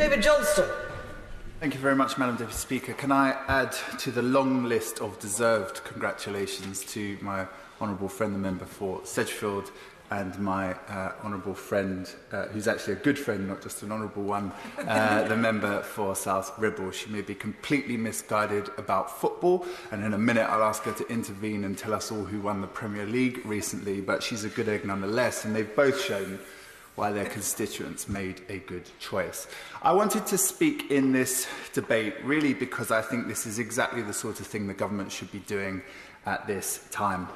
David Johnston. Thank you very much, Madam Deputy Speaker. Can I add to the long list of deserved congratulations to my honourable friend, the member for Sedgefield, and my honourable friend, who's actually a good friend, not just an honourable one, the member for South Ribble. She may be completely misguided about football, and in a minute I'll ask her to intervene and tell us all who won the Premier League recently, but she's a good egg nonetheless, and they've both shown why their constituents made a good choice. I wanted to speak in this debate really because I think this is exactly the sort of thing the government should be doing at this time.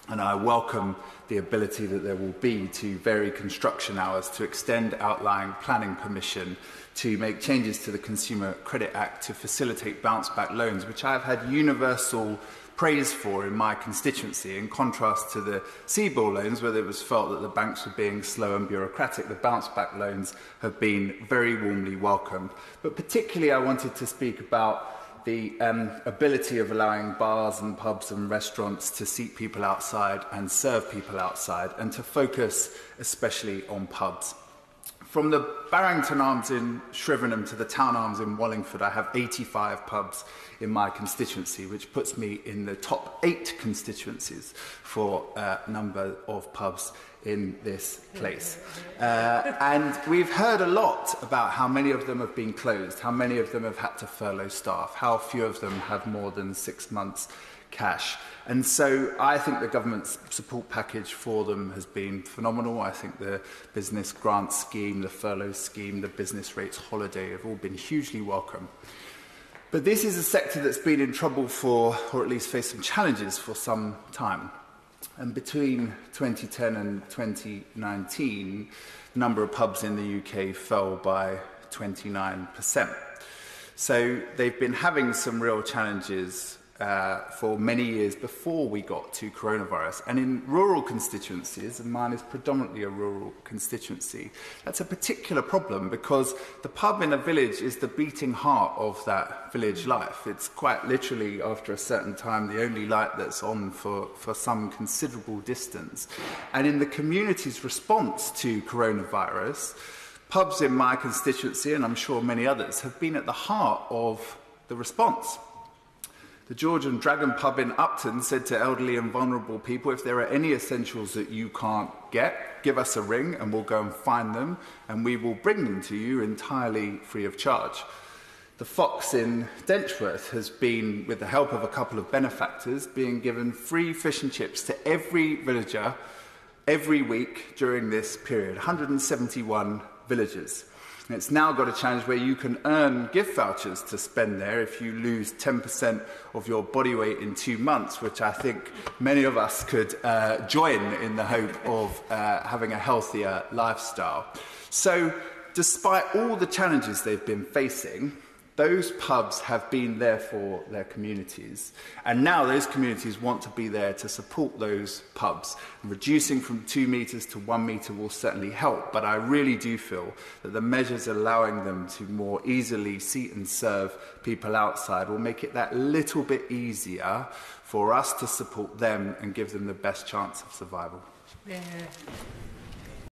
And I welcome the ability that there will be to vary construction hours, to extend outlying planning permission, to make changes to the Consumer Credit Act to facilitate bounce-back loans, which I have had universal praise for in my constituency, in contrast to the CBIL loans, where it was felt that the banks were being slow and bureaucratic. The bounce-back loans have been very warmly welcomed. But particularly I wanted to speak about the ability of allowing bars and pubs and restaurants to seat people outside and serve people outside, and to focus especially on pubs. From the Barrington Arms in Shrivenham to the Town Arms in Wallingford, I have 85 pubs in my constituency, which puts me in the top 8 constituencies for number of pubs in this place. And we've heard a lot about how many of them have been closed, how many of them have had to furlough staff, how few of them have more than 6 months cash. And so I think the government's support package for them has been phenomenal. I think the business grant scheme, the furlough scheme, the business rates holiday have all been hugely welcome. But this is a sector that's been in trouble for, or at least faced some challenges for some time. And between 2010 and 2019, the number of pubs in the UK fell by 29%. So they've been having some real challenges for many years before we got to coronavirus. And in rural constituencies, and mine is predominantly a rural constituency, that's a particular problem because the pub in a village is the beating heart of that village life. It's quite literally, after a certain time, the only light that's on for some considerable distance. And in the community's response to coronavirus, pubs in my constituency, and I'm sure many others, have been at the heart of the response. The George and Dragon pub in Upton said to elderly and vulnerable people, if there are any essentials that you can't get, give us a ring and we'll go and find them and we will bring them to you entirely free of charge. The Fox in Denchworth has been, with the help of a couple of benefactors, being given free fish and chips to every villager every week during this period, 171 villagers. And it's now got a challenge where you can earn gift vouchers to spend there if you lose 10% of your body weight in 2 months, which I think many of us could join in the hope of having a healthier lifestyle. So despite all the challenges they've been facing, those pubs have been there for their communities. And now those communities want to be there to support those pubs. Reducing from 2 metres to 1 metre will certainly help, but I really do feel that the measures allowing them to more easily seat and serve people outside will make it that little bit easier for us to support them and give them the best chance of survival. Yeah.